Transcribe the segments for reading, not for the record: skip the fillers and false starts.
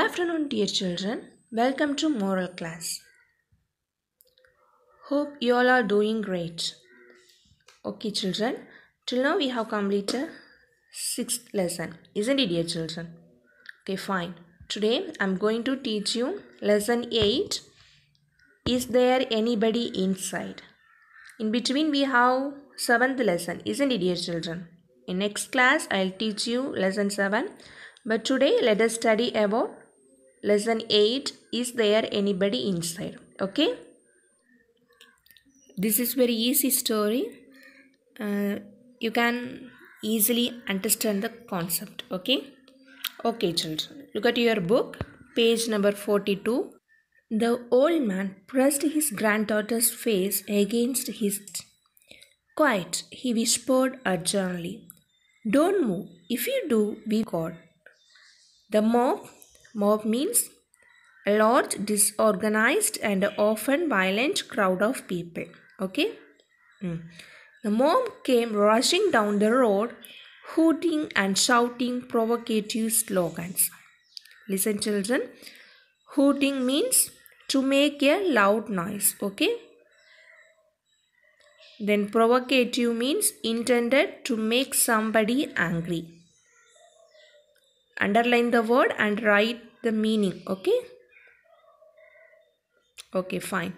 afternoon, dear children. Welcome to Moral Class. Hope you all are doing great. Okay, children. Till now we have completed sixth lesson, isn't it, dear children? Okay, fine. Today I'm going to teach you lesson 8. Is there anybody inside? In between we have seventh lesson, isn't it, dear children? In next class I'll teach you lesson 7. But today let us study about lesson 8. Is there anybody inside? Okay. This is very easy story. You can easily understand the concept. Okay, children, look at your book, page number 42. The old man pressed his granddaughter's face against his chest. Quiet, he whispered urgently. Don't move. If you do, we got. The mob means a large, disorganized and often violent crowd of people. Okay? The mob came rushing down the road, hooting and shouting provocative slogans. Listen, children. Hooting means to make a loud noise. Okay? Then provocative means intended to make somebody angry. Underline the word and write the meaning. Okay? Okay, fine.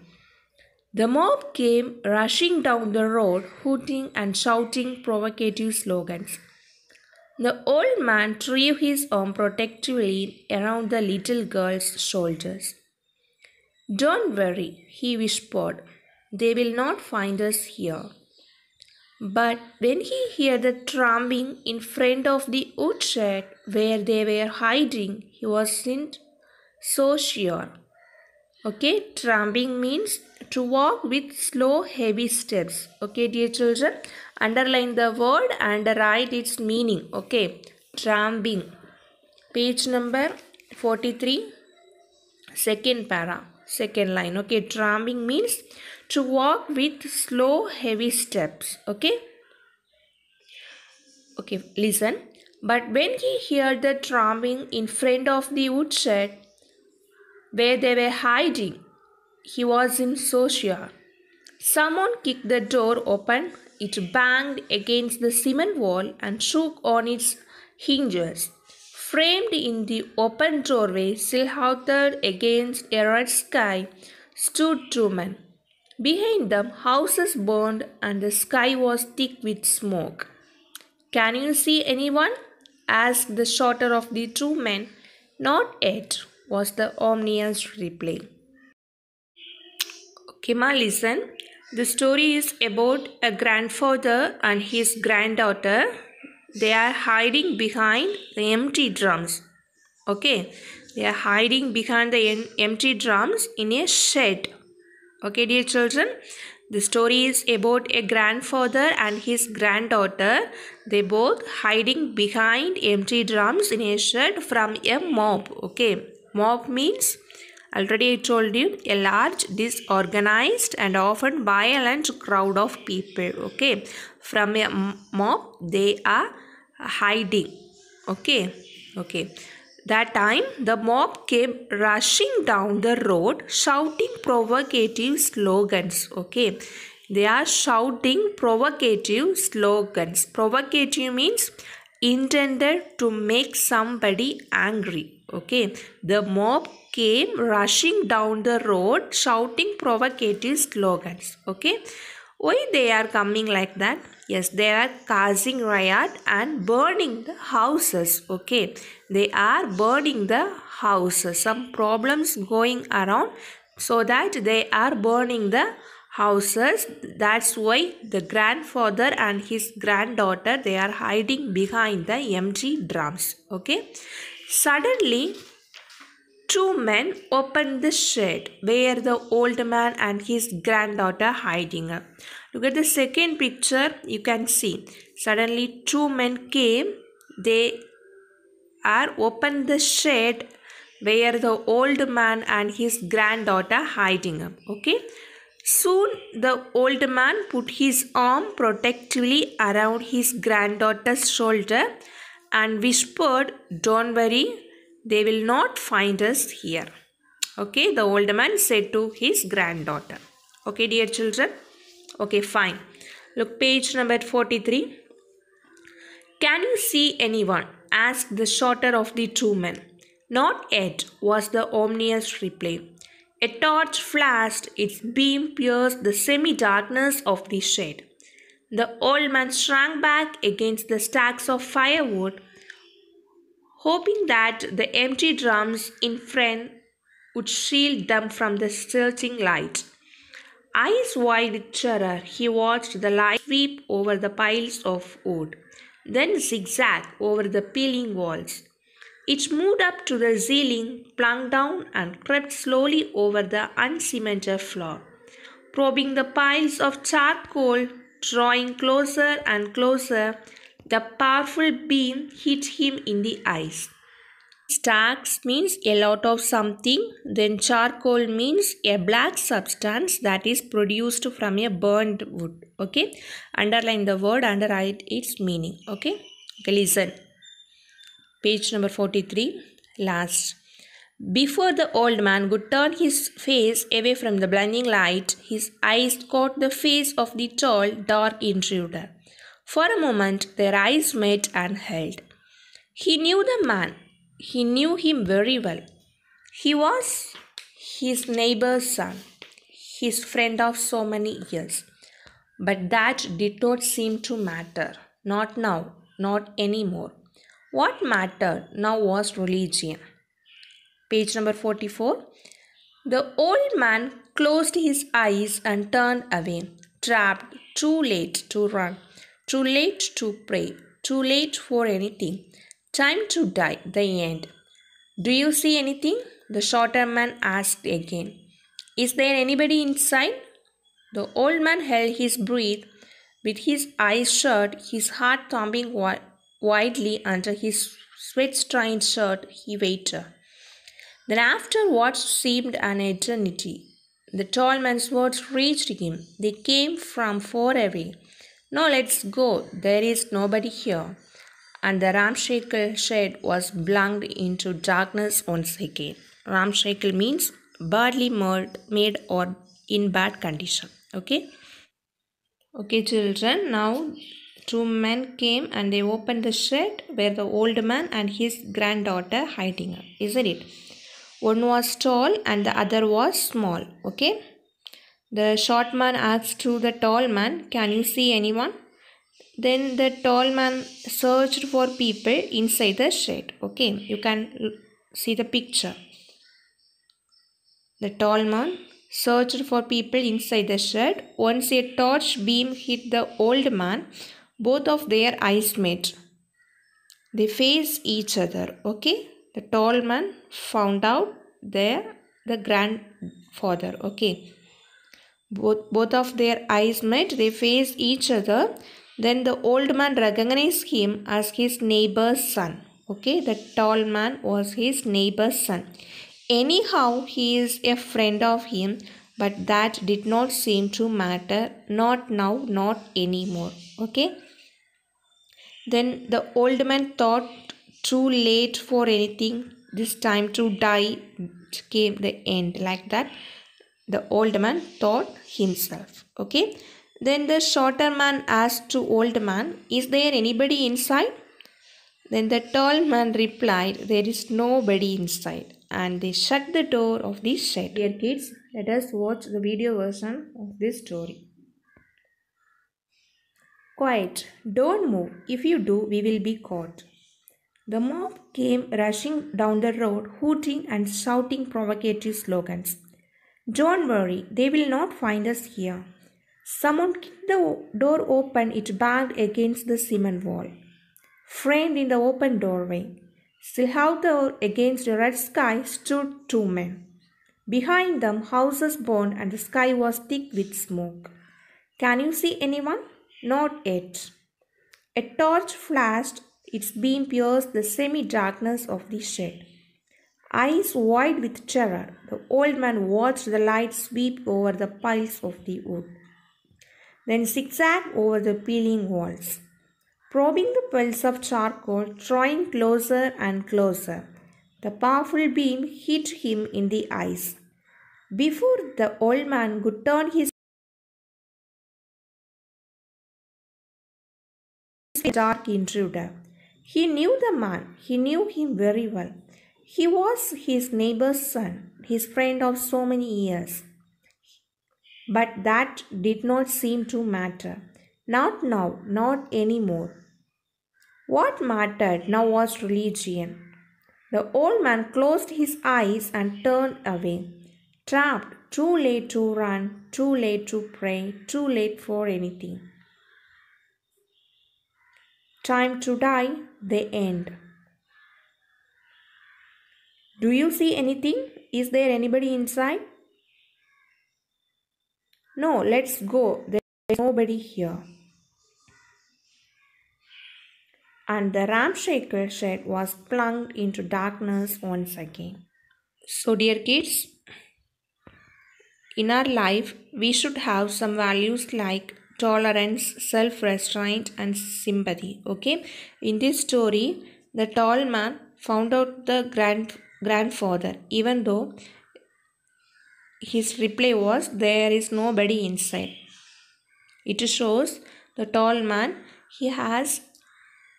The mob came rushing down the road, hooting and shouting provocative slogans. The old man threw his arm protectively around the little girl's shoulders. Don't worry, he whispered. They will not find us here. But when he heard the tramping in front of the woodshed where they were hiding, he wasn't so sure. Okay, tramping means to walk with slow, heavy steps. Okay, dear children, underline the word and write its meaning. Okay, tramping. Page number 43, second para, second line. Okay, tramping means to walk with slow, heavy steps. Okay, listen. But when he heard the tramping in front of the woodshed where they were hiding, he wasn't so sure. Someone kicked the door open. It banged against the cement wall and shook on its hinges. Framed in the open doorway, silhouetted against a red sky, stood two men. Behind them, houses burned and the sky was thick with smoke. Can you see anyone? Asked the shorter of the two men. Not yet, was the ominous reply. Okay, ma, listen. The story is about a grandfather and his granddaughter. They are hiding behind the empty drums. Okay, they are hiding behind the empty drums in a shed. Okay, dear children, the story is about a grandfather and his granddaughter. They both hiding behind empty drums in a shed from a mob. Okay, mob means, already I told you, a large, disorganized and often violent crowd of people. Okay, from a mob they are hiding. Okay. That time the mob came rushing down the road shouting provocative slogans. Okay, they are shouting provocative slogans. Provocative means intended to make somebody angry. Okay, the mob came rushing down the road shouting provocative slogans. Okay, why they are coming like that? Yes, they are causing riot and burning the houses. Okay, they are burning the houses. Some problems going around, so that they are burning the houses. That's why the grandfather and his granddaughter, they are hiding behind the empty drums. Okay, suddenly two men opened the shed where the old man and his granddaughter hiding up. Look at the second picture, you can see. Suddenly two men came. They are opened the shed where the old man and his granddaughter hiding up. Okay. Soon the old man put his arm protectively around his granddaughter's shoulder and whispered, "Don't worry, They will not find us here. Okay, the old man said to his granddaughter. Okay, dear children. Okay, fine. Look, page number 43. Can you see anyone? Asked the shorter of the two men. Not yet, was the ominous reply. A torch flashed, its beam pierced the semi-darkness of the shed. The old man shrank back against the stacks of firewood, hoping that the empty drums in front would shield them from the searching light. Eyes wide with terror, he watched the light sweep over the piles of wood, then zigzag over the peeling walls. It moved up to the ceiling, plunged down, and crept slowly over the uncemented floor, probing the piles of charcoal, drawing closer and closer. The powerful beam hit him in the eyes. Stacks means a lot of something, then charcoal means a black substance that is produced from a burned wood. Okay, underline the word, underwrite its meaning. Okay, listen. Page number 43, last. Before the old man could turn his face away from the blinding light, his eyes caught the face of the tall, dark intruder. For a moment, their eyes met and held. He knew the man. He knew him very well. He was his neighbor's son, his friend of so many years. But that did not seem to matter. Not now, not anymore. What mattered now was religion. Page number 44. The old man closed his eyes and turned away, trapped, too late to run, too late to pray, too late for anything. Time to die, the end. Do you see anything? The shorter man asked again. Is there anybody inside? The old man held his breath with his eyes shut, his heart thumping wildly under his sweat-stained shirt. He waited. Then, after what seemed an eternity, the tall man's words reached him. They came from far away. No, let's go. There is nobody here. And the ramshackle shed was plunged into darkness once again. Ramshackle means badly made or in bad condition. Okay? Okay, children. Now, two men came and they opened the shed where the old man and his granddaughter hiding up. Isn't it? One was tall and the other was small. Okay? The short man asked to the tall man, "Can you see anyone?" Then the tall man searched for people inside the shed. Okay, you can see the picture. The tall man searched for people inside the shed. Once a torch beam hit the old man, both of their eyes met. They faced each other. Okay, the tall man found out the grandfather. Okay, both of their eyes met. They faced each other. Then the old man recognized him as his neighbor's son. Okay, the tall man was his neighbor's son. Anyhow, he is a friend of him, but that did not seem to matter. Not now, not anymore. Okay. Then the old man thought, too late for anything. This time to die came the end. Like that, the old man thought himself. Okay. Then the shorter man asked to old man, "Is there anybody inside?" Then the tall man replied, "There is nobody inside." And they shut the door of the shed. Dear kids, let us watch the video version of this story. Quiet, don't move. If you do, we will be caught. The mob came rushing down the road, hooting and shouting provocative slogans. "Don't worry, they will not find us here." Someone kicked the door open. It banged against the cement wall. Framed in the open doorway, still out against the red sky, stood two men. Behind them, houses burned and the sky was thick with smoke. "Can you see anyone?" "Not yet." A torch flashed. Its beam pierced the semi-darkness of the shed. Eyes wide with terror, the old man watched the light sweep over the piles of the wood, then zigzag over the peeling walls, probing the piles of charcoal, drawing closer and closer. The powerful beam hit him in the eyes. Before the old man could turn his dark intruder, he knew the man. He knew him very well. He was his neighbor's son, his friend of so many years. But that did not seem to matter. Not now, not anymore. What mattered now was religion. The old man closed his eyes and turned away. Trapped, too late to run, too late to pray, too late for anything. Time to die, the end. Do you see anything? Is there anybody inside? No, let's go. There's nobody here. And the ramshackle shed was plunged into darkness once again. So, dear kids, in our life, we should have some values like tolerance, self-restraint, and sympathy. Okay, in this story, the tall man found out the grandfather, even though his reply was, "There is nobody inside." It shows the tall man, he has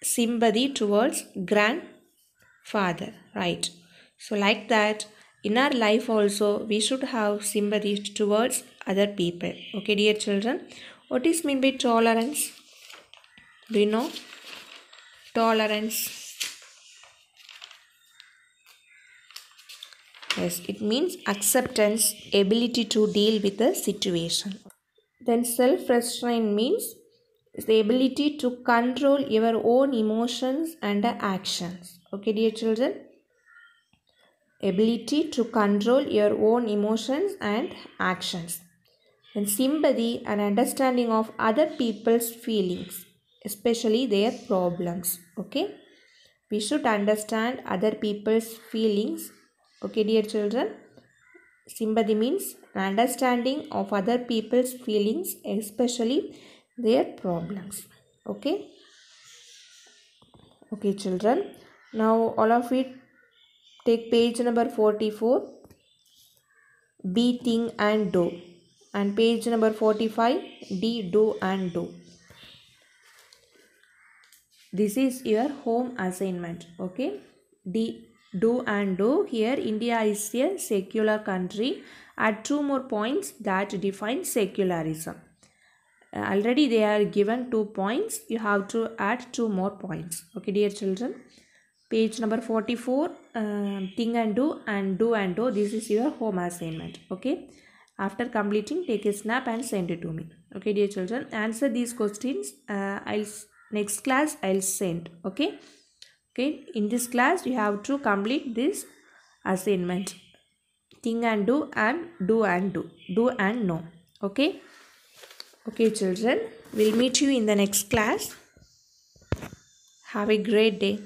sympathy towards grandfather, right? So like that, in our life also, we should have sympathy towards other people. Okay, dear children, what is meant by tolerance? Do you know? Tolerance. Yes, it means acceptance, ability to deal with the situation. Then self-restraint means the ability to control your own emotions and actions. Okay, dear children? Ability to control your own emotions and actions. And sympathy and understanding of other people's feelings, especially their problems. Okay, we should understand other people's feelings. Okay, dear children, sympathy means understanding of other people's feelings, especially their problems. Okay, children, now all of it take page number 44, be, think and do, and page number 45, D, do and do. This is your home assignment. Okay, D, do and do. Here India is a secular country. Add 2 more points that define secularism. Already they are given 2 points. You have to add 2 more points. Okay, dear children, page number 44, think and do and do and do. This is your home assignment. Okay, after completing, take a snap and send it to me. Okay, dear children, answer these questions. Next class I'll send. Okay, in this class you have to complete this assignment. Think and do and do and do and know. Okay, children, we'll meet you in the next class. Have a great day.